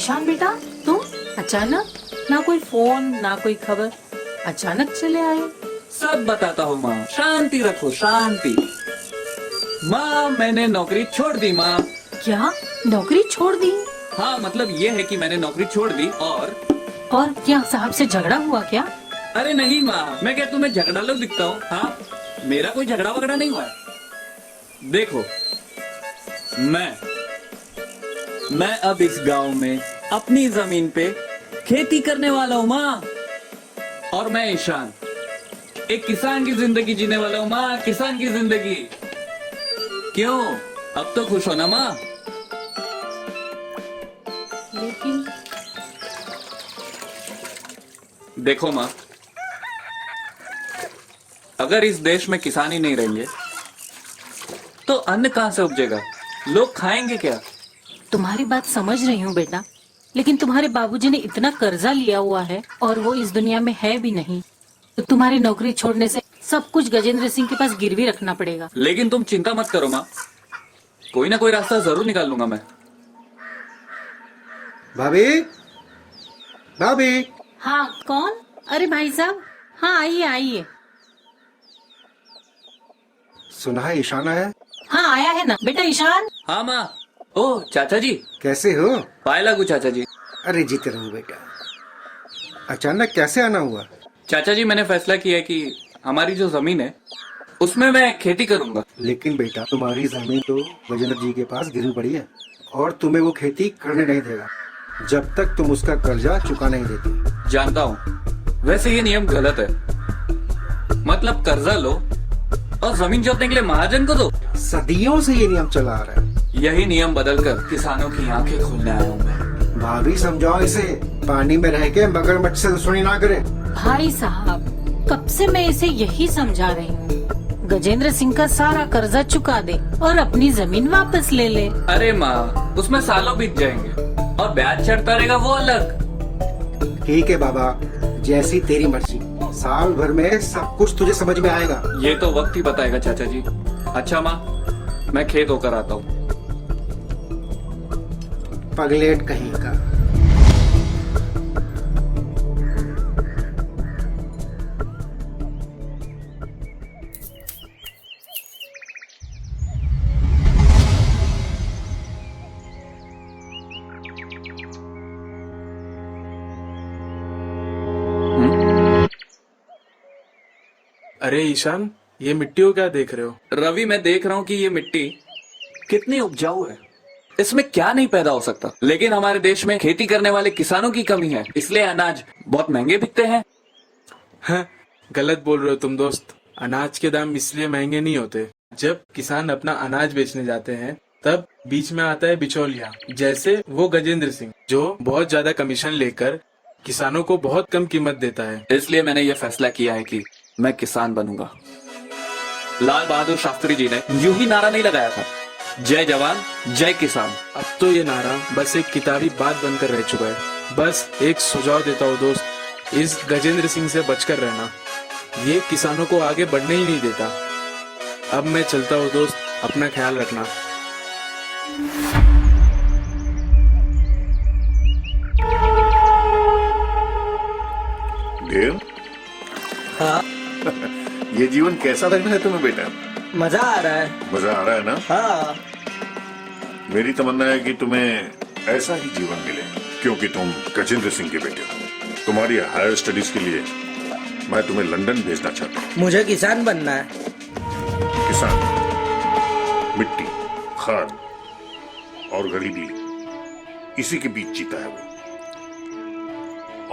ईशान बेटा, तुम अचानक, ना कोई फोन ना कोई खबर, अचानक चले आए। सब बताता हूँ माँ, शांति रखो शांति। माँ मैंने नौकरी छोड़ दी माँ। क्या नौकरी छोड़ दी? हाँ मतलब ये है कि मैंने नौकरी छोड़ दी और क्या साहब से झगड़ा हुआ क्या? अरे नहीं माँ, मैं क्या तुम्हें झगड़ालू दिखता हूँ? हाँ मेरा कोई झगड़ा वगड़ा नहीं हुआ है। देखो मैं अब इस गांव में अपनी जमीन पे खेती करने वाला हूँ माँ। और मैं ईशान एक किसान की जिंदगी जीने वाला हूँ माँ, किसान की जिंदगी। क्यों, अब तो खुश हो ना माँ? लेकिन देखो माँ, अगर इस देश में किसान ही नहीं रहेंगे तो अन्न कहां से उपजेगा? लोग खाएंगे क्या? तुम्हारी बात समझ रही हूँ बेटा, लेकिन तुम्हारे बाबूजी ने इतना कर्जा लिया हुआ है और वो इस दुनिया में है भी नहीं, तो तुम्हारी नौकरी छोड़ने से सब कुछ गजेंद्र सिंह के पास गिरवी रखना पड़ेगा। लेकिन तुम चिंता मत करो माँ, कोई ना कोई रास्ता जरूर निकाल लूंगा मैं। भाभी, भाभी। हाँ कौन? अरे भाई साहब, हाँ आइए आइए। सुना है ईशान आया? हाँ आया है ना बेटा ईशान। हाँ माँ। ओ चाचा जी, कैसे हो? पाए लागू चाचा जी। अरे जीते रहो बेटा। अचानक कैसे आना हुआ? चाचा जी मैंने फैसला किया है कि हमारी जो जमीन है उसमें मैं खेती करूंगा। लेकिन बेटा तुम्हारी जमीन तो गजेंद्र जी के पास गिरवी पड़ी है और तुम्हें वो खेती करने नहीं देगा जब तक तुम उसका कर्जा चुका नहीं देती। जानता हूँ, वैसे ये नियम गलत है। मतलब कर्जा लो और जमीन जोतने के लिए महाजन को दो। सदियों से ये नियम चला आ रहा है। यही नियम बदलकर किसानों की आंखें खोलने आया हूँ मैं। भाभी समझाओ इसे, पानी में रह के मगरमच्छ से दुश्मनी ना करे। भाई साहब, कब से मैं इसे यही समझा रही हूँ, गजेंद्र सिंह का सारा कर्जा चुका दे और अपनी जमीन वापस ले ले। अरे माँ, उसमें सालों बीत जाएंगे और ब्याज चढ़ता रहेगा वो अलग। ठीक है बाबा, जैसी तेरी मर्जी। साल भर में सब कुछ तुझे समझ में आएगा। ये तो वक्त ही बताएगा चाचा जी। अच्छा माँ, मैं खेत होकर आता हूँ। पगलेट कहीं का। अरे ईशान, ये मिट्टी को क्या देख रहे हो? रवि, मैं देख रहा हूँ कि ये मिट्टी कितनी उपजाऊ है, इसमें क्या नहीं पैदा हो सकता। लेकिन हमारे देश में खेती करने वाले किसानों की कमी है, इसलिए अनाज बहुत महंगे बिकते हैं। हाँ, गलत बोल रहे हो तुम दोस्त। अनाज के दाम इसलिए महंगे नहीं होते। जब किसान अपना अनाज बेचने जाते हैं तब बीच में आता है बिचौलिया, जैसे वो गजेंद्र सिंह, जो बहुत ज्यादा कमीशन लेकर किसानों को बहुत कम कीमत देता है। इसलिए मैंने ये फैसला किया है कि मैं किसान बनूंगा। लाल बहादुर शास्त्री जी ने यूं ही नारा नहीं लगाया था, जय जवान जय किसान। अब तो ये नारा बस एक किताबी बात बनकर रह चुका है। बस एक सुझाव देता हूँ दोस्त, इस गजेंद्र सिंह से बचकर रहना। ये किसानों को आगे बढ़ने ही नहीं देता। अब मैं चलता हूँ दोस्त, अपना ख्याल रखना। देव, हाँ ये जीवन कैसा लग रहा है तुम्हें बेटा? मजा आ रहा है। मजा आ रहा है ना? हाँ मेरी तमन्ना है कि तुम्हें ऐसा ही जीवन मिले, क्योंकि तुम गजेंद्र सिंह के बेटे हो। तुम्हारी हायर स्टडीज के लिए मैं तुम्हें लंदन भेजना चाहता हूँ। मुझे किसान बनना है। किसान, मिट्टी, खाद और गरीबी, इसी के बीच जीता है वो।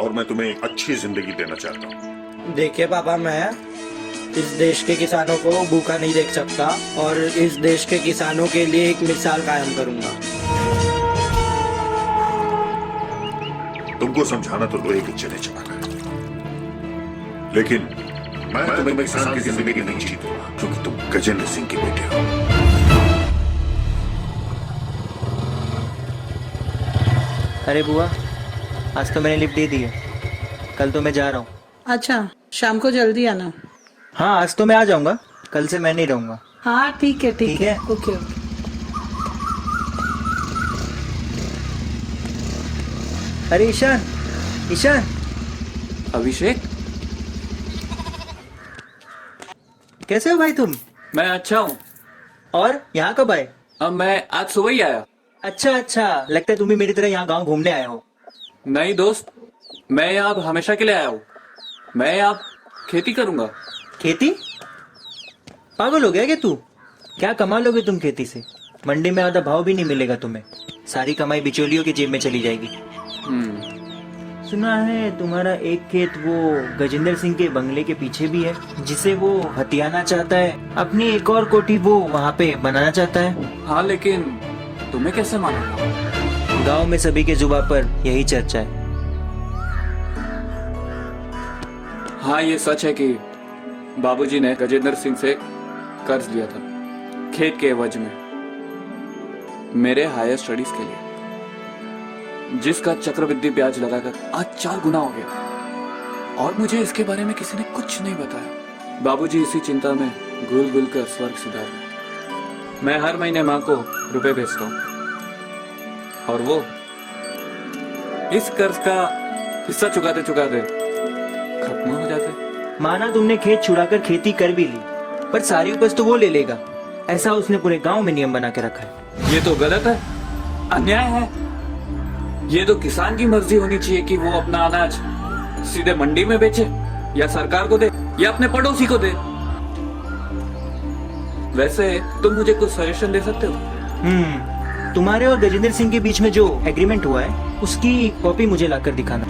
और मैं तुम्हें एक अच्छी जिंदगी देना चाहता हूँ। देखिए पापा, मैं इस देश के किसानों को भूखा नहीं देख सकता और इस देश के किसानों के लिए एक मिसाल कायम करूंगा। तुमको समझाना तो लोहे के चने चबाना है, लेकिन मैं तुम्हें किसान की जिंदगी नहीं जीतूंगा, क्योंकि तुम गजेंद्र सिंह के बेटे हो। अरे बुआ, आज तो मैंने लिफ्ट दे दी है, कल तो मैं जा रहा हूँ। अच्छा, शाम को जल्दी आना। हाँ आज तो मैं आ जाऊंगा, कल से मैं नहीं रहूंगा। हाँ ठीक है ठीक है, ओके ओके। अरे ईशान, ईशान, अभिषेक, कैसे हो भाई तुम? मैं अच्छा हूँ। और यहाँ कब आए? अब मैं आज सुबह ही आया। अच्छा अच्छा, लगता है तुम भी मेरी तरह यहाँ गांव घूमने आए हो। नहीं दोस्त, मैं यहाँ अब हमेशा के लिए आया हूँ। मैं यहाँ खेती करूंगा। खेती? पागल हो गया क्या तू? क्या कमा लोगे तुम खेती से? मंडी में आधा भाव भी नहीं मिलेगा तुम्हें। सारी कमाई बिचौलियों की जेब में चली जाएगी। सुना है तुम्हारा एक खेत वो गजेंद्र सिंह के बंगले के पीछे भी है, जिसे वो हथियाना चाहता है। अपनी एक और कोठी वो वहाँ पे बनाना चाहता है। हाँ, लेकिन तुम्हें कैसे मालूम? गांव में सभी के जुबान पर यही चर्चा है। हाँ, ये सच है कि बाबूजी ने गजेंद्र सिंह से कर्ज लिया था खेत के एवज में, मेरे हायर स्टडीज के लिए, जिसका चक्रवृद्धि ब्याज लगाकर आज 4 गुना हो गया। और मुझे इसके बारे में किसी ने कुछ नहीं बताया। बाबूजी इसी चिंता में घुल घुल कर स्वर्ग सिधार गए। मैं हर महीने माँ को रुपए भेजता हूँ और वो इस कर्ज का हिस्सा चुकाते चुकाते खत्म हो जाते। माना तुमने खेत छुड़ाकर खेती कर भी ली, पर सारी उपज तो वो ले लेगा, ऐसा उसने पूरे गांव में नियम बना के रखा है। ये तो गलत है, अन्याय है। ये तो किसान की मर्जी होनी चाहिए कि वो अपना अनाज सीधे मंडी में बेचे या सरकार को दे या अपने पड़ोसी को दे। वैसे तुम मुझे कुछ सजेशन दे सकते हो? तुम्हारे और गजेंद्र सिंह के बीच में जो एग्रीमेंट हुआ है उसकी कॉपी मुझे लाकर दिखाना।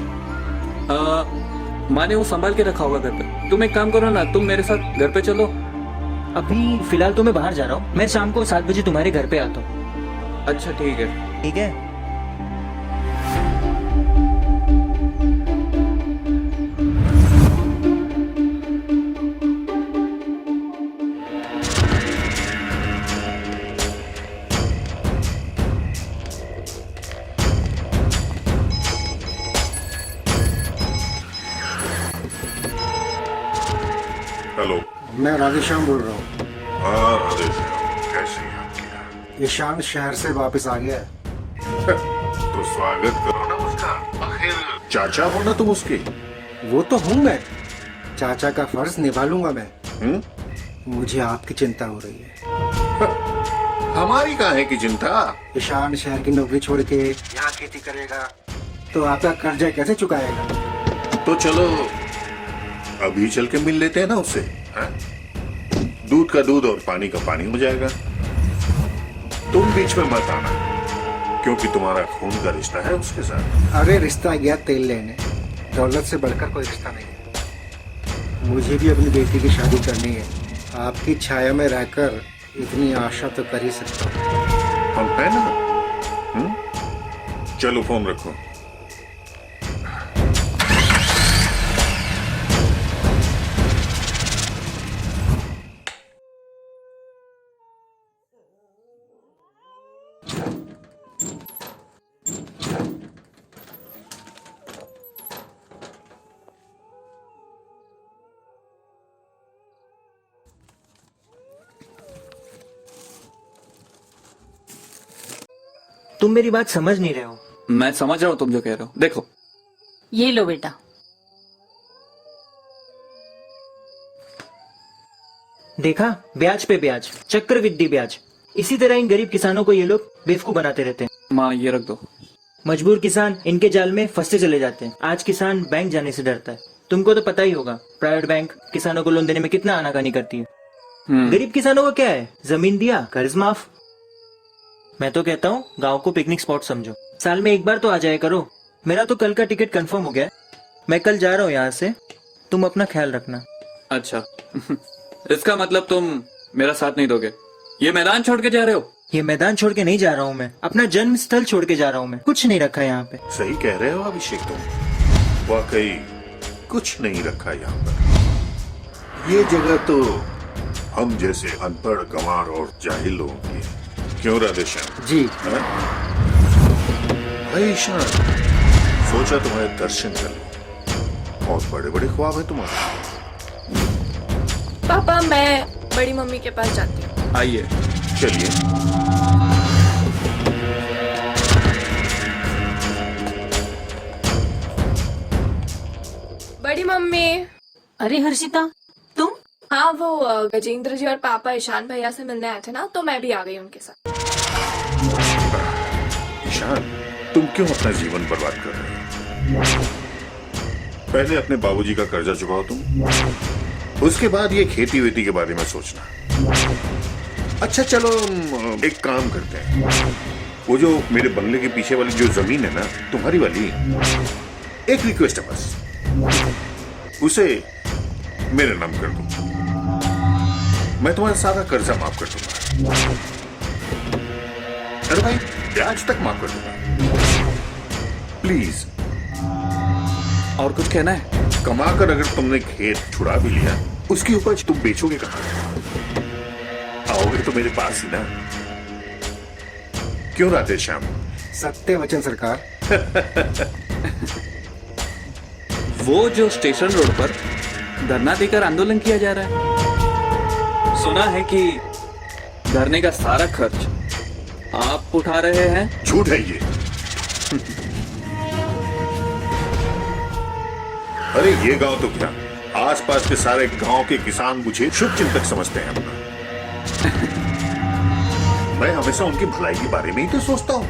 माँ ने वो संभाल के रखा होगा घर पे। तुम एक काम करो ना, तुम मेरे साथ घर पे चलो। अभी फिलहाल तो मैं बाहर जा रहा हूँ, मैं शाम को 7 बजे तुम्हारे घर पे आता हूँ। अच्छा ठीक है। ठीक है। हेलो। मैं राधेश्याम बोल रहा हूँ। हाँ राधेश्याम, कैसे याद किया? ईशान शहर से वापस आ गया है। तो स्वागत करो ना उसका। आखिर चाचा हो ना तुम उसके। वो तो हूँ मैं, चाचा का फर्ज निभा लूंगा मैं। मुझे आपकी चिंता हो रही है। हमारी कहाँ है की चिंता? ईशान शहर की नौकरी छोड़ के यहाँ खेती करेगा तो आपका कर्जा कैसे चुकाएगा? तो चलो अभी चल के मिल लेते हैं ना उससे। हाँ? दूध का दूध और पानी का पानी हो जाएगा। तुम बीच में मत आना, क्योंकि तुम्हारा खून का रिश्ता है उसके साथ। अरे रिश्ता गया तेल लेने, दौलत से बढ़कर कोई रिश्ता नहीं है। मुझे भी अपनी बेटी की शादी करनी है। आपकी छाया में रहकर इतनी आशा तो कर ही सकता हूँ। हम है ना? चलो फोन रखो। तुम मेरी बात समझ नहीं रहे हो। मैं समझ रहा हूँ तुम जो कह रहे हो। देखो, ये लो बेटा। देखा, ब्याज पे ब्याज, चक्रवृद्धि ब्याज। इसी तरह इन गरीब किसानों को ये लोग बेवकूफ बनाते रहते हैं। माँ ये रख दो। मजबूर किसान इनके जाल में फंसते चले जाते हैं। आज किसान बैंक जाने से डरता है। तुमको तो पता ही होगा, प्राइवेट बैंक किसानों को लोन देने में कितना आनाकानी करती है। गरीब किसानों को क्या है, जमीन दिया कर्ज माफ। मैं तो कहता हूँ गांव को पिकनिक स्पॉट समझो, साल में एक बार तो आ जाया करो। मेरा तो कल का टिकट कंफर्म हो गया है, मैं कल जा रहा हूँ यहाँ से। तुम अपना ख्याल रखना। अच्छा इसका मतलब तुम मेरा साथ नहीं दोगे? ये मैदान छोड़ के जा रहे हो? ये मैदान छोड़ के नहीं जा रहा हूँ मैं, अपना जन्म स्थल छोड़ के जा रहा हूँ मैं। कुछ नहीं रखा यहाँ पे। सही कह रहे हो अभिषेक, तुम वाकई कुछ नहीं रखा यहाँ पर। ये जगह तो हम जैसे अनपढ़ गंवार और जाहिल लोगों की है। क्यों राधेश्याम जी? भाई ईशान, सोचा तुम्हारे दर्शन कर लो। और बड़े बड़े ख्वाब है तुम्हारे। पापा मैं बड़ी मम्मी के पास जाती हूँ। आइए। चलिए। मम्मी। अरे हर्षिता, तुम? हाँ वो गजेंद्र जी और पापा ईशान भैया से मिलने आए थे ना, तो मैं भी आ गई उनके साथ। ईशान, तुम क्यों अपना जीवन बर्बाद कर रहे हो? पहले अपने बाबूजी का कर्जा चुकाओ तुम, उसके बाद ये खेती वेती के बारे में सोचना। अच्छा चलो एक काम करते हैं, वो जो मेरे बंगले के पीछे वाली जो जमीन है ना तुम्हारी वाली, एक रिक्वेस्ट है बस, उसे मेरे नाम कर दो, मैं तुम्हारा सारा कर्जा माफ कर दूंगा। अरे भाई ब्याज तक माफ कर दूंगा, प्लीज। और कुछ कहना है? कमाकर अगर तुमने खेत छुड़ा भी लिया, उसकी उपज तुम बेचोगे कहां? आओगे तो मेरे पास ही ना। क्यों राधे श्याम? सत्य वचन सरकार। वो जो स्टेशन रोड पर धरना देकर आंदोलन किया जा रहा है, सुना है कि धरने का सारा खर्च आप उठा रहे हैं। झूठ है ये। अरे ये गांव तो क्या, आसपास के सारे गांव के किसान मुझे शुभ चिंतक समझते हैं अपना। मैं हमेशा उनकी भलाई के बारे में ही तो सोचता हूँ।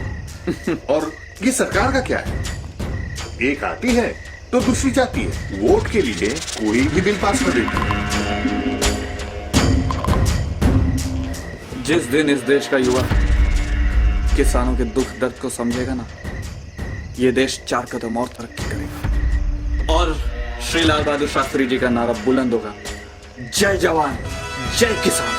और ये सरकार का क्या है, एक आती है तो दूसरी जाती है, वोट के लिए कोई भी बिल पास कर देती है। जिस दिन इस देश का युवा किसानों के दुख दर्द को समझेगा ना, ये देश 4 कदम और तरक्की करेगा। और श्री लाल बहादुर शास्त्री जी का नारा बुलंद होगा, जय जवान जय किसान।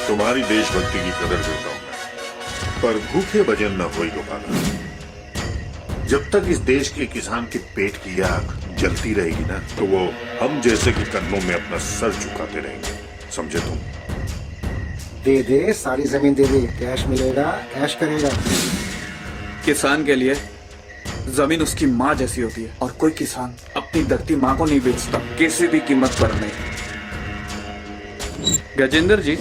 तुम्हारी देशभक्ति की कदर करता हूं मैं, पर भूखे भजन न होई गोपाला। जब तक इस देश के किसान के पेट की आग जलती रहेगी ना, तो वो हम जैसे के कदमों में अपना सर झुकाते रहेंगे, समझे तुम? दे दे, सारी जमीन दे दे, कैश मिलेगा, कैश करेगा। किसान के लिए जमीन उसकी माँ जैसी होती है, और कोई किसान अपनी धरती माँ को नहीं बेचता किसी भी कीमत पर नहीं। गजेंद्र जी,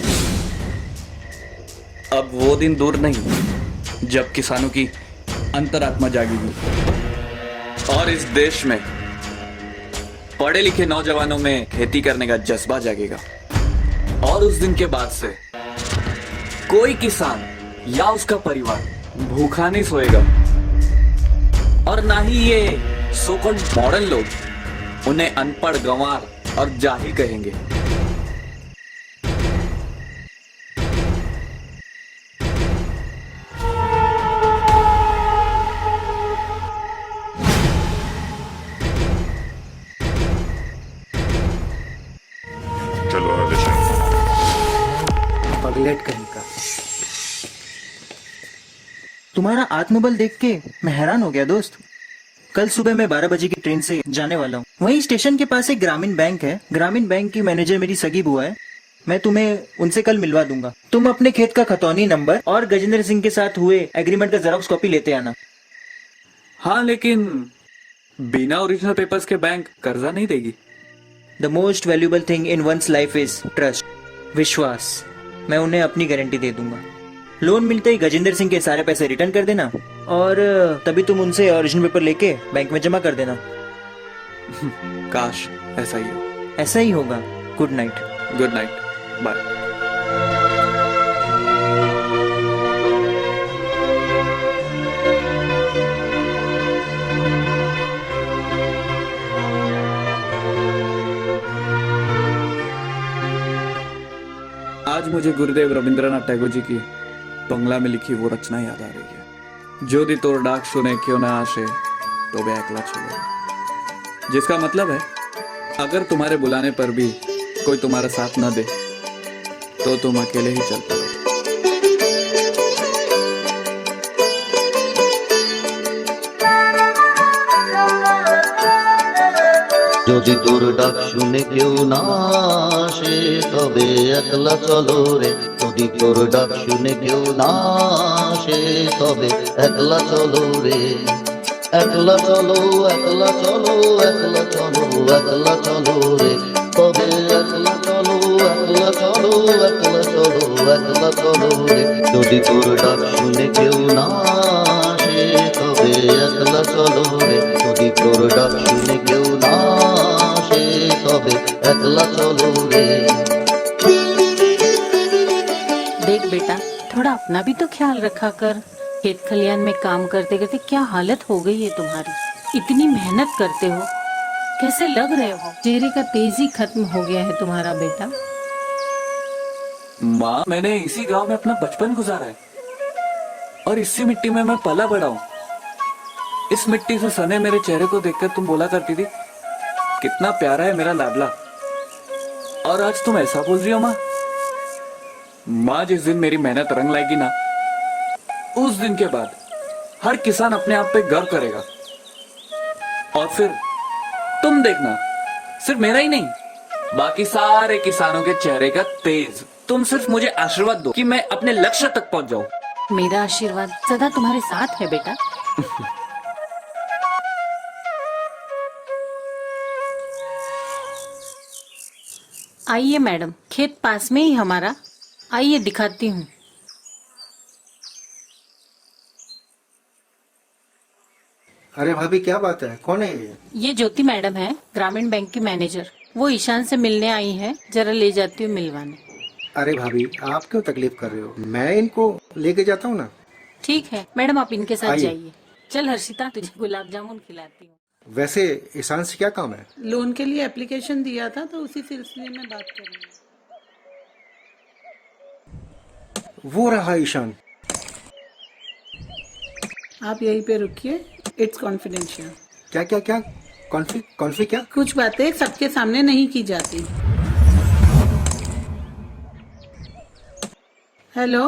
अब वो दिन दूर नहीं जब किसानों की अंतरात्मा जागेगी और इस देश में पढ़े लिखे नौजवानों में खेती करने का जज्बा जागेगा। और उस दिन के बाद से कोई किसान या उसका परिवार भूखा नहीं सोएगा, और ना ही ये सो-कॉल्ड मॉडर्न लोग उन्हें अनपढ़, गंवार और जाहिल कहेंगे। चलो राधे श्याम। पगलेट कहीं का। तुम्हारा आत्मबल देख के मैं हैरान हो गया दोस्त। कल सुबह मैं 12 बजे की ट्रेन से जाने वाला हूँ। वहीं स्टेशन के पास एक ग्रामीण बैंक है। ग्रामीण बैंक की मैनेजर मेरी सगी बुआ है। मैं तुम्हें उनसे कल मिलवा दूंगा। तुम अपने खेत का खतौनी नंबर और गजेंद्र सिंह के साथ हुए एग्रीमेंट का जेरॉक्स कॉपी लेते आना। हाँ, लेकिन बिना ओरिजिनल पेपर्स के बैंक कर्जा नहीं देगी। The most valuable thing in one's life is trust, विश्वास। मैं उन्हें अपनी गारंटी दे दूंगा। लोन मिलते ही गजेंद्र सिंह के सारे पैसे रिटर्न कर देना, और तभी तुम उनसे ओरिजिनल पेपर लेके बैंक में जमा कर देना। काश ऐसा ही हो। ऐसा ही होगा। Good night. Good night, bye. आज मुझे गुरुदेव रविंद्रनाथ टैगोर जी की बंगला में लिखी वो रचना याद आ रही है, जो दी तोर डाक सुने क्यों ना आशे तो वे अकेला चलो। जिसका मतलब है, अगर तुम्हारे बुलाने पर भी कोई तुम्हारा साथ न दे तो तुम अकेले ही चल पड़ो। যদি তোর ডাক শুনে কেউ না আসে তবে একলা চলো রে। যদি তোর ডাক শুনে কেউ না আসে তবে একলা চলো রে। একলা চলো, একলা চলো, একলা চলো, একলা চলো রে। তবে একলা চলো, একলা একলা চলো একলা চলো একলা চলো রে যদি তোর ডাক শুনে কেউ না আসে তবে একলা চলো রে যদি তোর ডাক শুনে কেউ না আসে তবে একলা চলো রে देख बेटा, थोड़ा अपना भी तो ख्याल रखा कर। खेत खलियान में काम करते करते क्या हालत हो गई है तुम्हारी। इतनी मेहनत करते हो, कैसे लग रहे हो। चेहरे का तेजी खत्म हो गया है तुम्हारा बेटा। माँ, मैंने इसी गांव में अपना बचपन गुजारा है और इसी मिट्टी में मैं पला बड़ा हूँ। इस मिट्टी से सने मेरे चेहरे को देखकर तुम बोला करती थी कितना प्यारा है मेरा लाडला, और आज तुम ऐसा बोल रही हो माँ। माँ, जिस दिन मेरी मेहनत रंग लाएगी ना, उस दिन के बाद हर किसान अपने आप पे गर्व करेगा। और फिर तुम देखना, सिर्फ मेरा ही नहीं, बाकी सारे किसानों के चेहरे का तेज। तुम सिर्फ मुझे आशीर्वाद दो कि मैं अपने लक्ष्य तक पहुंच जाऊं। मेरा आशीर्वाद सदा तुम्हारे साथ है बेटा। आइए मैडम, खेत पास में ही हमारा, आइए दिखाती हूँ। अरे भाभी क्या बात है, कौन है ये ज्योति मैडम है, ग्रामीण बैंक की मैनेजर। वो ईशान से मिलने आई है, जरा ले जाती हूँ मिलवाने। अरे भाभी आप क्यों तकलीफ कर रहे हो, मैं इनको लेके जाता हूँ ना। ठीक है मैडम, आप इनके साथ आइए। जाइए। चल हर्षिता, तुझे गुलाब जामुन खिलाती हूँ। वैसे ईशान से क्या काम है। लोन के लिए एप्लीकेशन दिया था तो उसी सिलसिले में बात करनी है। वो रहा ईशान। आप यहीं पे रुकिए, इट्स कॉन्फिडेंशियल। क्या क्या क्या कॉन्फ्लिक्ट क्या। कुछ बातें सबके सामने नहीं की जाती। Hello,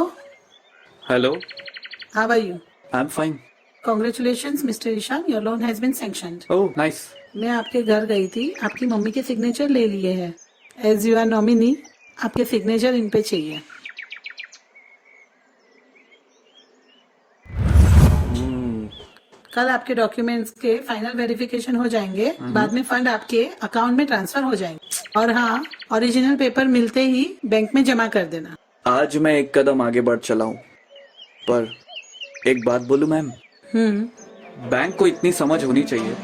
hello, how are you. I am fine. Congratulations mister Ishan, your loan has been sanctioned. Oh nice. मैं आपके घर गई थी, आपकी मम्मी के सिग्नेचर ले लिए हैं। एज यू आर नॉमिनी, आपके सिग्नेचर इन पे चाहिए। कल आपके डॉक्यूमेंट्स के फाइनल वेरिफिकेशन हो जाएंगे, बाद में फंड आपके अकाउंट में ट्रांसफर हो जाएंगे। और हाँ, ओरिजिनल पेपर मिलते ही बैंक में जमा कर देना। आज मैं एक कदम आगे बढ़ चला हूँ, पर एक बात बोलूं मैम, बैंक को इतनी समझ होनी चाहिए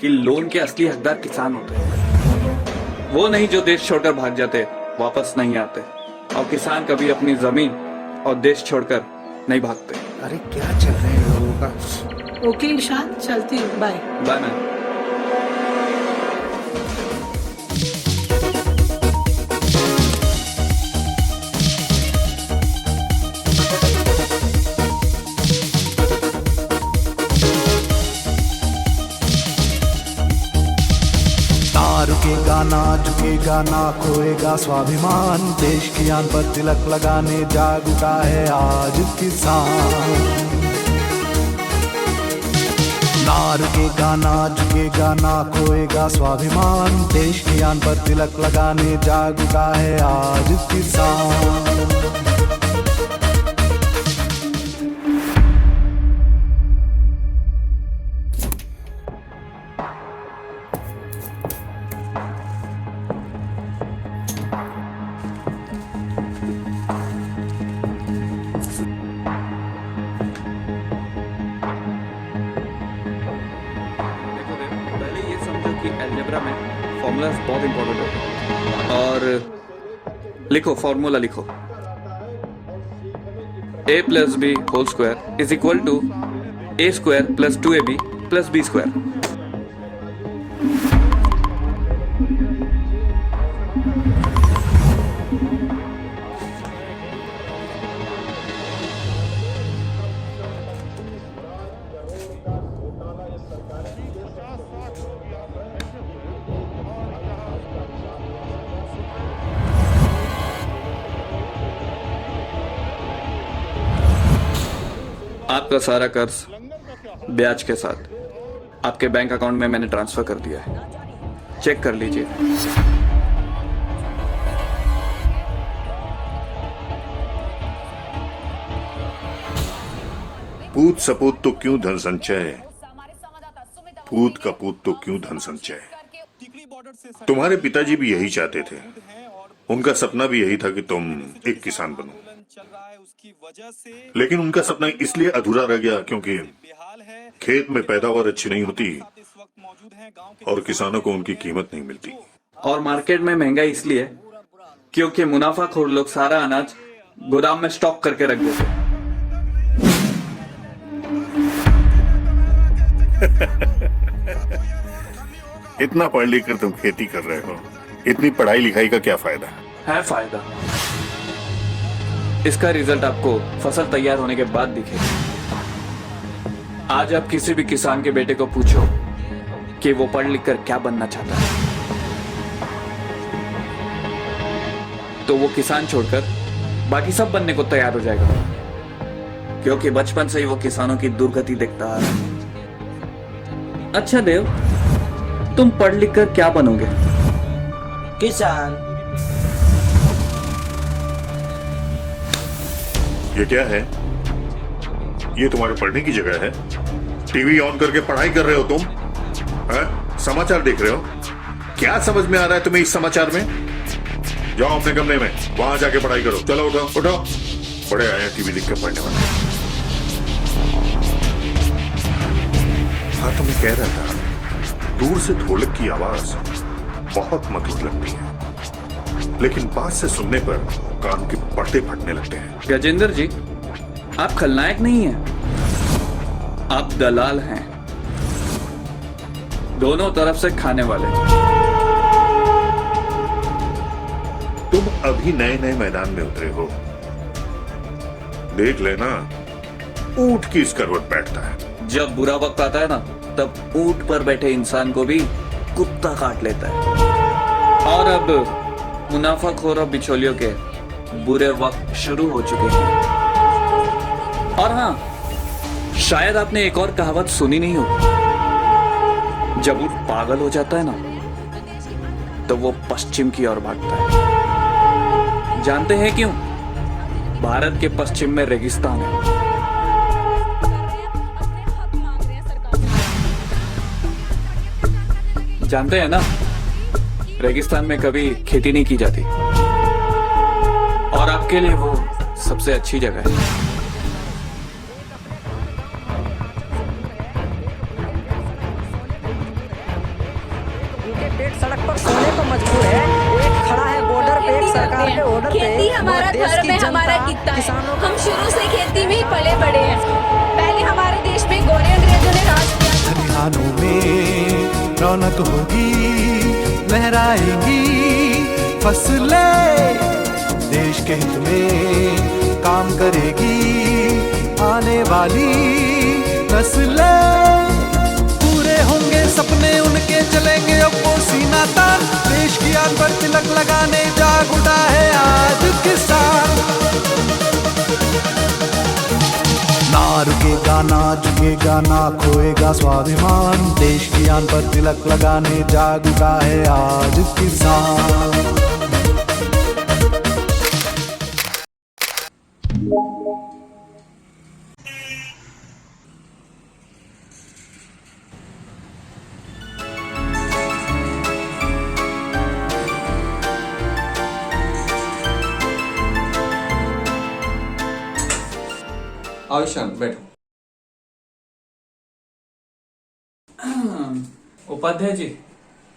कि लोन के असली हकदार किसान होते हैं। वो नहीं जो देश छोड़कर भाग जाते, वापस नहीं आते। और किसान कभी अपनी जमीन और देश छोड़कर नहीं भागते। अरे क्या चल रहा है लोगों का। ओके ईशान, चलती हूँ, बाय। Bye ma'am. रुकेगा ना झुकेगा ना खोएगा स्वाभिमान, देश की आन पर तिलक लगाने जाग उठा है आज किसान। ना रुकेगा ना झुकेगा ना खोएगा स्वाभिमान, देश की आन पर तिलक लगाने जाग उठा है आज किसान। अलजेब्रा में फॉर्मूलाज बहुत इंपॉर्टेंट है। और लिखो, फॉर्मूला लिखो, a plus B whole square is equal to a square plus 2ab plus b square. आपका सारा कर्ज ब्याज के साथ आपके बैंक अकाउंट में मैंने ट्रांसफर कर दिया है, चेक कर लीजिए। पूत सपूत तो क्यों धन संचय, पूत कपूत तो क्यों धन संचय। तुम्हारे पिताजी भी यही चाहते थे उनका सपना भी यही था कि तुम एक किसान बनो, लेकिन उनका सपना इसलिए अधूरा रह गया क्योंकि खेत में पैदावार अच्छी नहीं होती और किसानों को उनकी कीमत नहीं मिलती। और मार्केट में महंगाई इसलिए क्योंकि मुनाफाखोर लोग सारा अनाज गोदाम में स्टॉक करके रख देते। इतना पढ़ लिख कर तुम खेती कर रहे हो, इतनी पढ़ाई लिखाई का क्या फायदा? है फायदा। इसका रिजल्ट आपको फसल तैयार होने के बाद दिखेगा। आज आप किसी भी किसान के बेटे को पूछो कि वो पढ़ लिख कर क्या बनना चाहता है, तो वो किसान छोड़कर बाकी सब बनने को तैयार हो जाएगा, क्योंकि बचपन से ही वो किसानों की दुर्गति देखता आ रहा है। अच्छा देव, तुम पढ़ लिख कर क्या बनोगे? किसान। ये क्या है? ये तुम्हारे पढ़ने की जगह है? टीवी ऑन करके पढ़ाई कर रहे हो तुम? हैं? समाचार देख रहे हो? क्या समझ में आ रहा है तुम्हें इस समाचार में? जाओ अपने कमरे में, वहां जाके पढ़ाई करो। चलो उठो उठो, बड़े आए हैं टीवी देख के पढ़ने वाले। हाँ, तो मैं कह रहा था, दूर से ढोलक की आवाज बहुत मधुर लगती है, लेकिन पास से सुनने पर कान के पर्दे फटने लगते हैं। गजेंद्र जी, आप खलनायक नहीं हैं, आप दलाल हैं, दोनों तरफ से खाने वाले। तुम अभी नए नए मैदान में उतरे हो, देख लेना ऊंट की करवट बैठता है। जब बुरा वक्त आता है ना, तब ऊंट पर बैठे इंसान को भी कुत्ता काट लेता है। और अब मुनाफाखोर और बिचौलियों के बुरे वक्त शुरू हो चुके हैं। और हाँ, शायद आपने एक और कहावत सुनी नहीं हो, जब ऊंट पागल हो जाता है ना, तो वो पश्चिम की ओर भागता है। जानते हैं क्यों? भारत के पश्चिम में रेगिस्तान है। जानते हैं ना, रेगिस्तान में कभी खेती नहीं की जाती, और आपके लिए वो सबसे अच्छी जगह है। उनके पेट सड़क पर सोने को मजबूर है। एक खड़ा है बॉर्डर पे, एक सरकार के ऑर्डर पे। खेती हमारा धर्म है, हमारा कितना है। हम शुरू से खेती में ही पले बड़े हैं। पहले हमारे देश में गोरे अंग्रेजों ने राज किया। खलिहानों में रौनक होगी, लहराएंगी फसलें, देश के हित में काम करेगी आने वाली नस्लें। पूरे होंगे सपने उनके, चलेंगे अब वो सीना तान, देश की आन पर तिलक लगाने जाग उठा है आज किसान। ना रुकेगा ना झुकेगा ना खोएगा स्वाभिमान, देश की आन पर तिलक लगाने जाग उठा है आज किसान। आओ ईशान, बैठो। उपाध्याय जी,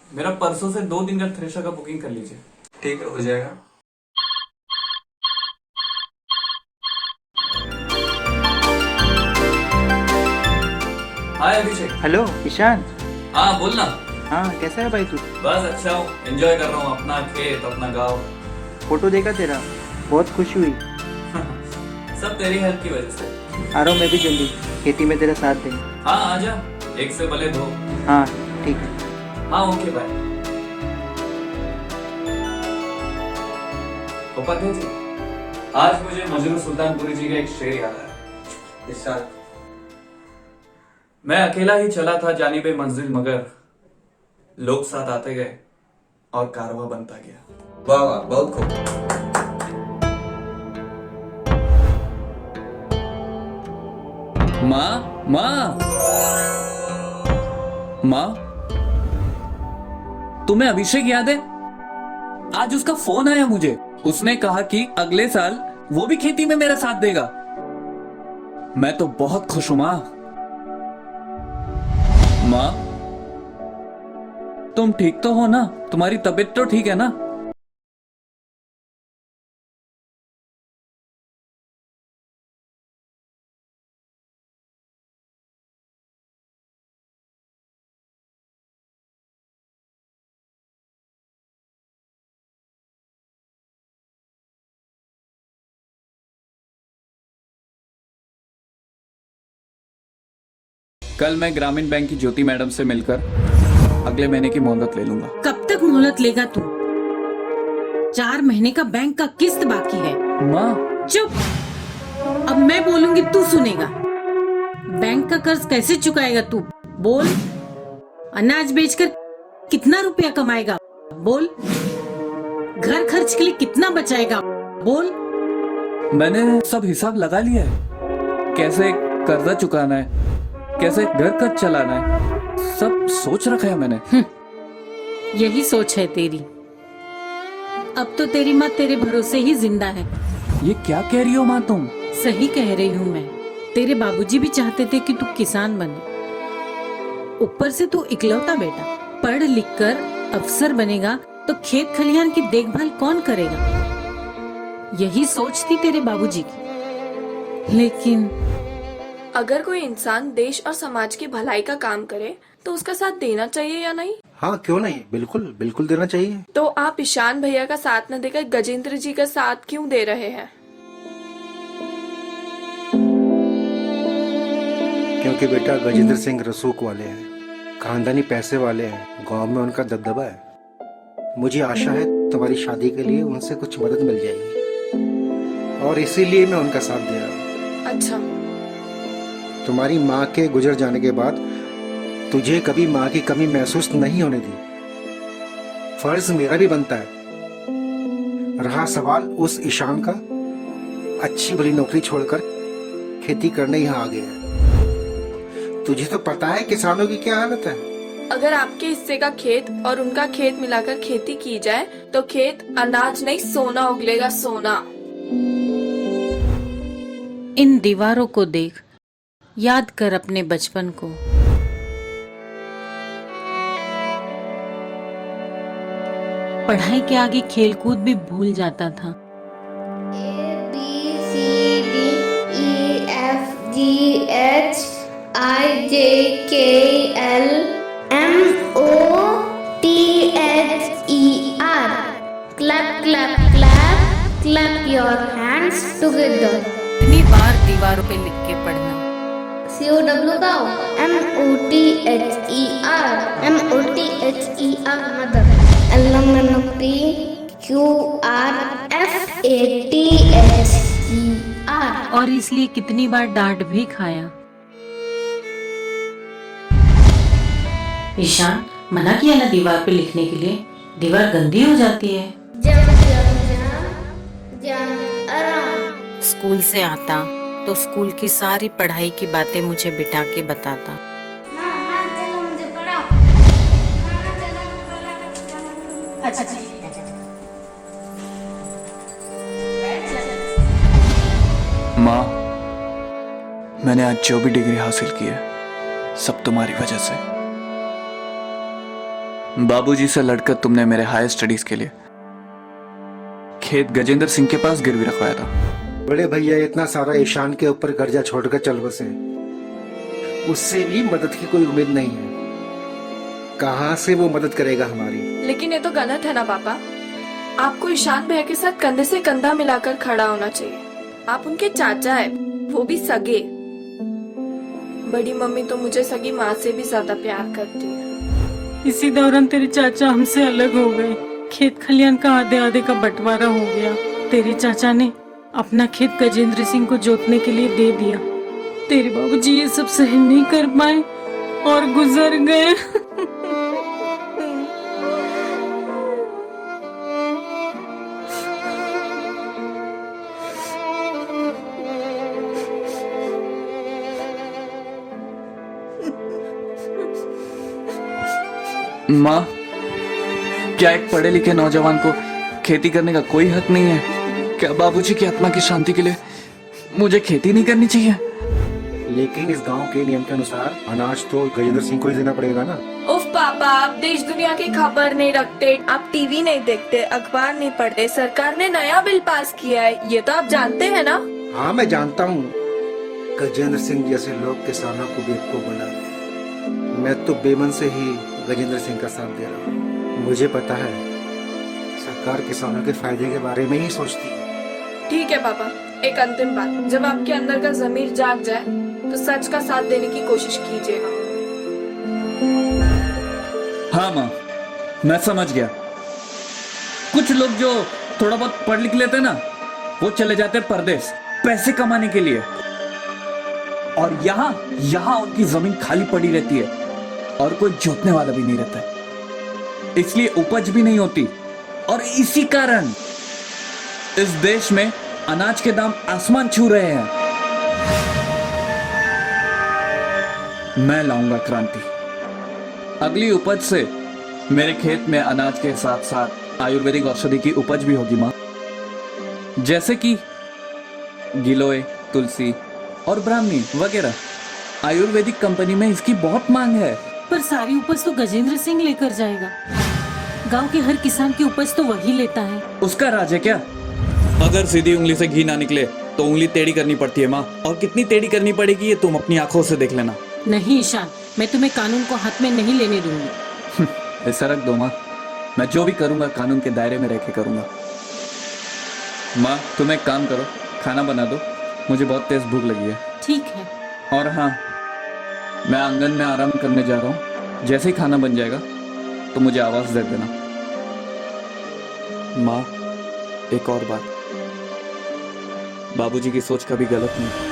मेरा परसों से 2 दिन का थ्रेशर का बुकिंग कर लीजिए। ठीक है, हो जाएगा। हाय अभिषेक। हेलो ईशान। हाँ बोलना। हाँ, कैसा है भाई तू? बस अच्छा हूँ, एंजॉय कर रहा हूँ अपना खेत, अपना गाँव। फोटो देखा तेरा, बहुत खुशी हुई। सब तेरी हेल्प की वजह से। आ रहा हूँ मैं भी जल्दी, खेती में तेरा साथ दें। हाँ आजा, एक से भले 2। हाँ ठीक है। हाँ ओके बाय। उपाध्याय जी, आज मुझे मजरू सुल्तानपुरी जी का एक शेर याद आया। इरशाद, मैं अकेला ही चला था जानिबे मंजिल, मगर लोग साथ आते गए और कारवां बनता गया। वाह वाह, बहुत खूब। माँ माँ माँ, तुम्हें अभिषेक याद है? आज उसका फोन आया मुझे, उसने कहा कि अगले साल वो भी खेती में मेरा साथ देगा। मैं तो बहुत खुश हूं माँ। माँ, तुम ठीक तो हो ना? तुम्हारी तबीयत तो ठीक है ना? कल मैं ग्रामीण बैंक की ज्योति मैडम से मिलकर अगले महीने की मोहलत ले लूंगा। कब तक मोहलत लेगा तू? 4 महीने का बैंक का किस्त बाकी है। माँ चुप। अब मैं बोलूंगी तू सुनेगा। बैंक का कर्ज कैसे चुकाएगा तू? बोल। अनाज बेचकर कितना रुपया कमाएगा? बोल। घर खर्च के लिए कितना बचाएगा? बोल। मैंने सब हिसाब लगा लिया है, कैसे कर्जा चुकाना है, कैसे घर खर्च चलाना है, सब सोच रखा है मैंने। यही सोच है तेरी। अब तो तेरी माँ तेरे भरोसे ही जिंदा है। ये क्या कह रही हो माँ तुम? सही कह रही हूँ मैं। तेरे बाबूजी भी चाहते थे कि तू किसान बने। ऊपर से तू इकलौता बेटा, पढ़ लिख कर अफसर बनेगा तो खेत खलिहान की देखभाल कौन करेगा? यही सोच थी तेरे बाबूजी की। लेकिन अगर कोई इंसान देश और समाज की भलाई का काम करे तो उसका साथ देना चाहिए या नहीं? हाँ, क्यों नहीं, बिल्कुल बिल्कुल देना चाहिए। तो आप ईशान भैया का साथ न देकर गजेंद्र जी का साथ क्यों दे रहे हैं? क्योंकि बेटा गजेंद्र सिंह रसूख वाले हैं, खानदानी पैसे वाले हैं, गांव में उनका दबदबा है। मुझे आशा है तुम्हारी शादी के लिए उनसे कुछ मदद मिल जाएगी, और इसीलिए मैं उनका साथ दे रहा हूँ। अच्छा। तुम्हारी माँ के गुजर जाने के बाद तुझे कभी माँ की कमी महसूस नहीं होने दी। फर्ज मेरा भी बनता है। रहा सवाल उस ईशान का, अच्छी भली नौकरी छोड़कर खेती करने यहाँ आ गया है। तुझे तो पता है किसानों की क्या हालत है। अगर आपके हिस्से का खेत और उनका खेत मिलाकर खेती की जाए तो खेत अनाज नहीं सोना उगलेगा, सोना। इन दीवारों को देख, याद कर अपने बचपन को। पढ़ाई के आगे खेलकूद भी भूल जाता था। Clap, clap, clap, clap your hands together. इतनी बार दीवारों पे लिख के पढ़ना। COW cow, MOTHER, MOTHER mother, LMNOP QRFATHER। और इसलिए कितनी बार डांट भी खाया। ईशान, मना किया ना दीवार पे लिखने के लिए, दीवार गंदी हो जाती है। जम जम जम जम आराम। स्कूल से आता तो स्कूल की सारी पढ़ाई की बातें मुझे बिठा के बताता। मामा चलो मुझे पढ़ाओ। मामा चलो पढ़ाओ। अच्छा माँ, मैंने आज जो भी डिग्री हासिल की है सब तुम्हारी वजह से। बाबूजी से लड़कर तुमने मेरे हायर स्टडीज के लिए खेत गजेंद्र सिंह के पास गिरवी रखवाया था। बड़े भैया इतना सारा ईशान के ऊपर कर्जा छोड़कर चल बसे, उससे भी मदद की कोई उम्मीद नहीं है। कहाँ से वो मदद करेगा हमारी? लेकिन ये तो गलत है ना पापा। आपको ईशान भैया के साथ कंधे से कंधा मिलाकर खड़ा होना चाहिए। आप उनके चाचा है, वो भी सगे। बड़ी मम्मी तो मुझे सगी माँ से भी ज्यादा प्यार करती है। इसी दौरान तेरे चाचा हमसे अलग हो गए। खेत खलियान का आधे आधे का बंटवारा हो गया। तेरे चाचा ने अपना खेत गजेंद्र सिंह को जोतने के लिए दे दिया। तेरे बाबूजी ये सब सहन नहीं कर पाए और गुजर गए। माँ, क्या एक पढ़े लिखे नौजवान को खेती करने का कोई हक नहीं है? क्या बाबूजी की आत्मा की शांति के लिए मुझे खेती नहीं करनी चाहिए? लेकिन इस गांव के नियम के अनुसार अनाज तो गजेंद्र सिंह को ही देना पड़ेगा ना। उफ पापा, आप देश दुनिया की खबर नहीं रखते, आप टीवी नहीं देखते, अखबार नहीं पढ़ते। सरकार ने नया बिल पास किया है, ये तो आप जानते हैं ना? हाँ मैं जानता हूँ, गजेंद्र सिंह जैसे लोग किसानों को बेवकूफ बना रहे हैं। मैं तो बेमन से ही गजेंद्र सिंह का साथ दे रहा हूँ। मुझे पता है सरकार किसानों के फायदे के बारे में ही सोचती है। ठीक है पापा, एक अंतिम बात, जब आपके अंदर का जमीर जाग जाए तो सच का साथ देने की कोशिश कीजिएगा। हाँ माँ, मैं समझ गया। कुछ लोग जो थोड़ा बहुत पढ़ लिख लेते ना, वो चले जाते परदेश पैसे कमाने के लिए, और यहाँ उनकी जमीन खाली पड़ी रहती है और कोई जोतने वाला भी नहीं रहता है, इसलिए उपज भी नहीं होती। और इसी कारण इस देश में अनाज के दाम आसमान छू रहे हैं। मैं लाऊंगा क्रांति। अगली उपज से मेरे खेत में अनाज के साथ साथ आयुर्वेदिक औषधि की उपज भी होगी माँ, जैसे कि गिलोय, तुलसी और ब्राह्मी वगैरह। आयुर्वेदिक कंपनी में इसकी बहुत मांग है। पर सारी उपज तो गजेंद्र सिंह लेकर जाएगा। गांव के हर किसान की उपज तो वही लेता है। उसका राज है क्या? अगर सीधी उंगली से घी ना निकले तो उंगली टेढ़ी करनी पड़ती है माँ, और कितनी टेढ़ी करनी पड़ेगी ये तुम अपनी आंखों से देख लेना। नहीं ईशान, मैं तुम्हें कानून को हाथ में नहीं लेने दूंगी। ऐसा रख दो माँ, मैं जो भी करूंगा कानून के दायरे में रह के करूंगा। माँ तुम एक काम करो, खाना बना दो, मुझे बहुत तेज भूख लगी है। ठीक है। और हाँ, मैं आंगन में आराम करने जा रहा हूँ, जैसे ही खाना बन जाएगा तो मुझे आवाज दे देना। माँ एक और बात, बाबूजी की सोच कभी गलत नहीं।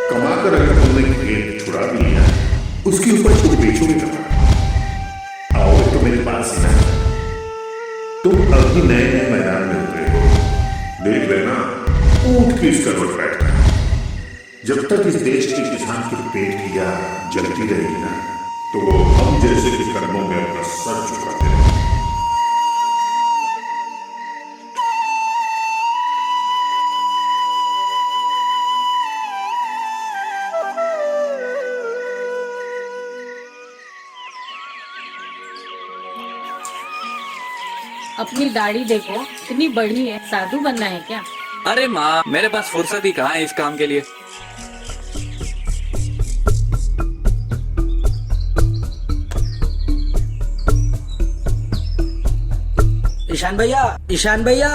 कमाकर अगर तुमने खेत छुड़ा भी लिया, उसकी उपज को बेचोगे कहाँ? आओ तो मेरे पास ही ना। तुम अभी नए नए मैदान में उतरे हो, देख लेना ऊंट की करवट बैठता है। जब तक इस देश के किसान के पेट की आग जलती रहेगी ना, तो वो हम जैसे के कर्मों में अपना सर झुकाते रहेंगे। अपनी दाढ़ी देखो, इतनी बड़ी है, साधु बनना है क्या? अरे माँ, मेरे पास फुर्सत ही कहाँ है इस काम के लिए। ईशान भैया, ईशान भैया।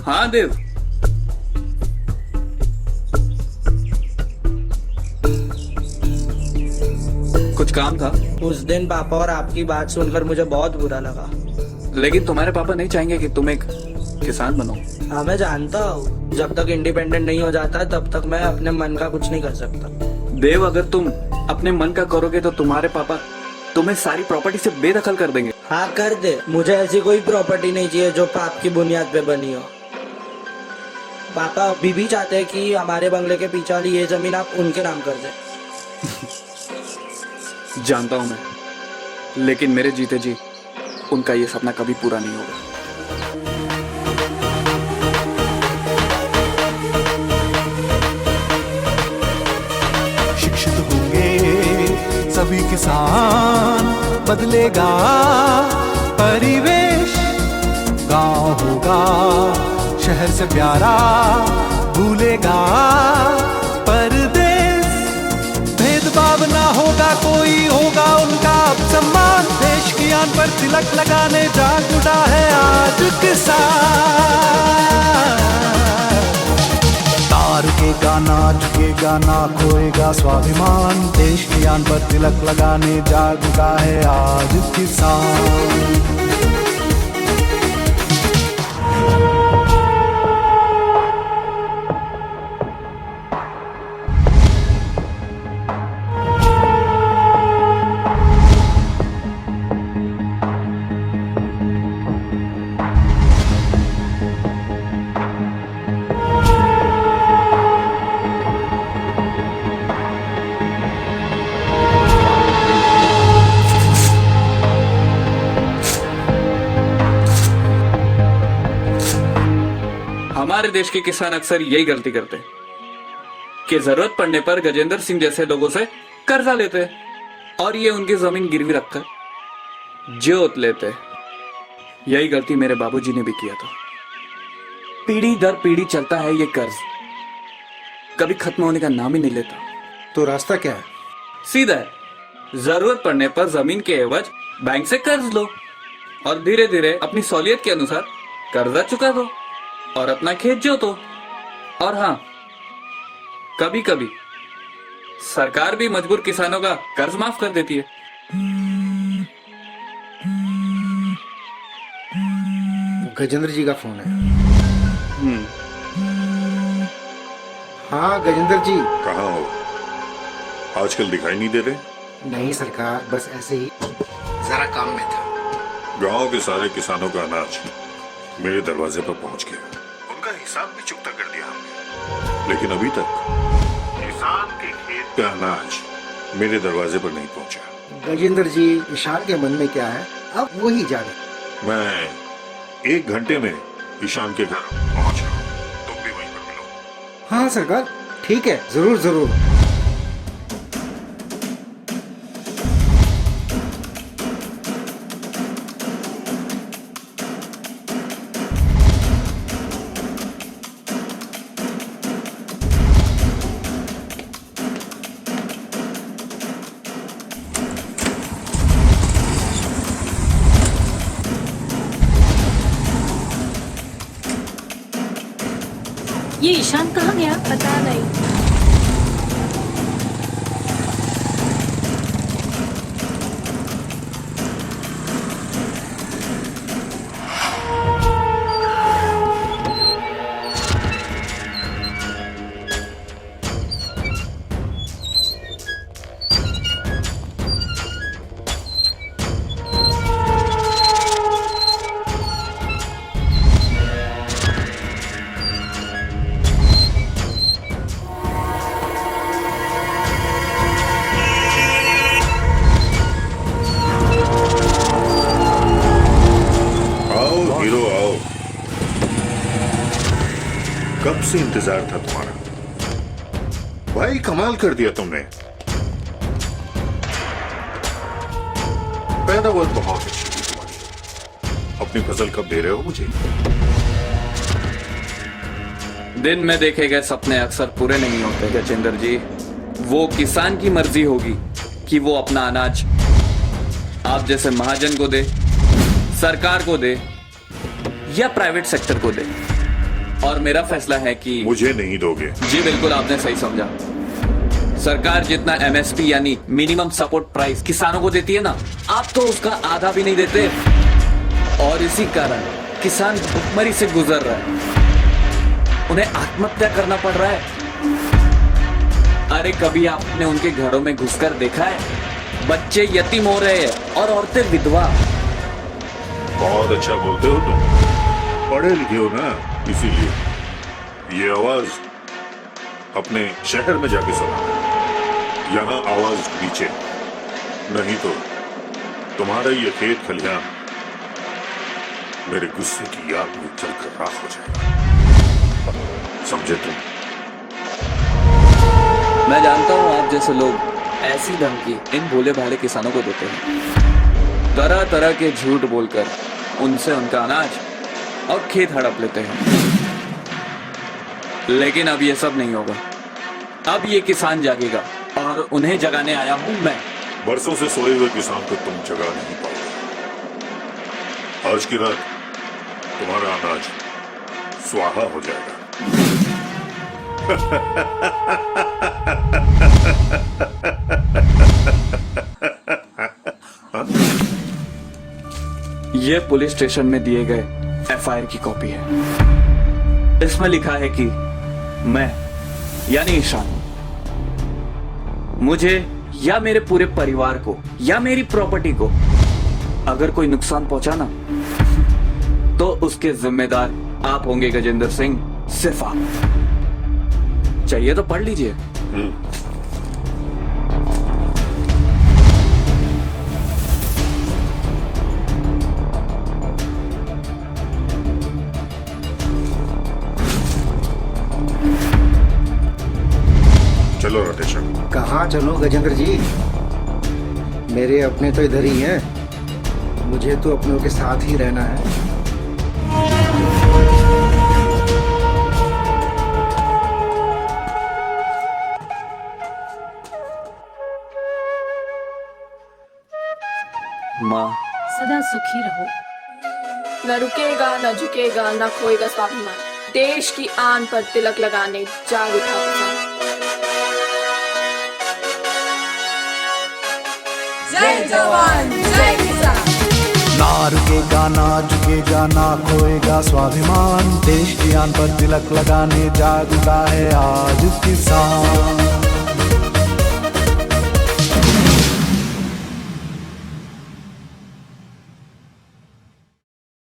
हाँ देव। कुछ काम था? उस दिन पापा और आपकी बात सुनकर मुझे बहुत बुरा लगा। लेकिन तुम्हारे पापा नहीं चाहेंगे कि तुम एक किसान बनो। हाँ मैं जानता हूँ, जब तक इंडिपेंडेंट नहीं हो जाता तब तक मैं अपने मन का कुछ नहीं कर सकता। देव, अगर तुम अपने मन का करोगे तो तुम्हारे पापा तुम्हें सारी प्रॉपर्टी से बेदखल कर देंगे। हाँ कर दे, मुझे ऐसी कोई प्रॉपर्टी नहीं चाहिए जो पाप की बुनियाद पे बनी हो। पापा अभी भी चाहते हैं कि हमारे बंगले के पीछे वाली ये जमीन आप उनके नाम कर दे। जानता हूँ मैं, लेकिन मेरे जीते जी उनका ये सपना कभी पूरा नहीं होगा। शिक्षित होंगे सभी किसान, बदलेगा परिवेश, गांव होगा शहर से प्यारा, भूलेगा परदेश, भेदभाव ना होगा, कोई होगा उनका अब सम्मान, देश की आन पर तिलक लगाने जाग उठा है आज किसान। तार के गाना झुकेगा ना खोएगा स्वाभिमान, देश की आन पर तिलक लगाने जाग उठा है आज किसान। हमारे देश के किसान अक्सर यही गलती करते हैं कि जरूरत पड़ने पर गजेंद्र सिंह जैसे लोगों से कर्जा लेते हैं और ये उनकी जमीन गिरवी रखकर जोत लेते हैं। यही गलती मेरे बाबूजी ने भी किया था। पीढ़ी दर पीढ़ी चलता है ये कर्ज, कभी खत्म होने का नाम ही नहीं लेता। तो रास्ता क्या है? सीधा है, जरूरत पड़ने पर जमीन के एवज बैंक से कर्ज लो और धीरे धीरे अपनी सहूलियत के अनुसार कर्जा चुका दो और अपना खेत जोतो। और हाँ, कभी कभी सरकार भी मजबूर किसानों का कर्ज माफ कर देती है। गजेंद्र जी का फोन है। हाँ गजेंद्र जी। कहाँ हो? आजकल दिखाई नहीं दे रहे? नहीं सरकार, बस ऐसे ही जरा काम में था। गांव के सारे किसानों का अनाज मेरे दरवाजे पर पहुंच गया। उनका हिसाब भी चुकता कर दिया हमने, लेकिन अभी तक किसान के खेत का अनाज मेरे दरवाजे पर नहीं पहुंचा। गजेंद्र जी, ईशान के मन में क्या है अब वही जाने। मैं 1 घंटे में ईशान के घर पहुंच रहा हूँ, तुम भी वहीं पर मिलो। हाँ सरकार, ठीक है, जरूर जरूर। ये ईशान कहाँ गया? पता नहीं। कब से इंतजार था तुम्हारा। भाई कमाल कर दिया तुमने। पैदावार बहुत अच्छी थी तुम्हारी। अपनी फसल कब दे रहे हो मुझे? दिन में देखे गए सपने अक्सर पूरे नहीं होते गजेंद्र जी। वो किसान की मर्जी होगी कि वो अपना अनाज आप जैसे महाजन को दे, सरकार को दे या प्राइवेट सेक्टर को दे। और मेरा फैसला है कि मुझे नहीं दोगे। जी बिल्कुल, आपने सही समझा। सरकार जितना एमएसपी यानी मिनिमम सपोर्ट प्राइस किसानों को देती है ना, आप तो उसका आधा भी नहीं देते। और इसी कारण किसान भुखमरी से गुजर रहा है, उन्हें आत्महत्या करना पड़ रहा है। अरे कभी आपने उनके घरों में घुसकर देखा है? बच्चे यतीम हो रहे हैं और औरतें विधवा। बहुत अच्छा बोलते हो तुम, पढ़े लिखे हो ना, इसीलिए ये आवाज अपने शहर में जाके सुना। यहाँ आवाज पीछे, नहीं तो तुम्हारा ये खेत खलिहान मेरे गुस्से की आग में जलकर राख हो जाएगा। समझे तुम? मैं जानता हूँ आप जैसे लोग ऐसी धमकी इन भोले भाले किसानों को देते हैं, तरह तरह के झूठ बोलकर उनसे उनका अनाज और खेत हड़प लेते हैं। लेकिन अब ये सब नहीं होगा। अब ये किसान जागेगा और उन्हें जगाने आया हूं मैं। बरसों से सोए हुए किसान को तुम जगा नहीं पाओगे। आज की रात तुम्हारा अनाज स्वाहा हो जाएगा। ये पुलिस स्टेशन में दिए गए एफआईआर की कॉपी है। इसमें लिखा है कि मैं यानी ईशान, मुझे या मेरे पूरे परिवार को या मेरी प्रॉपर्टी को अगर कोई नुकसान पहुंचा ना, तो उसके जिम्मेदार आप होंगे गजेंद्र सिंह, सिर्फ आप। चाहिए तो पढ़ लीजिए। चलूं गजेंद्र जी? मेरे अपने तो इधर ही हैं, मुझे तो अपनों के साथ ही रहना है। माँ, सदा सुखी रहो। न रुकेगा न झुकेगा न खोएगा स्वाभिमान, देश की आन पर तिलक लगाने जाग उठा किसान। जय जवान जय किसान। ना रुकेगा ना झुकेगा ना खोएगा स्वाभिमान, देश की आन पर तिलक लगाने जाग उठा है आज किसान।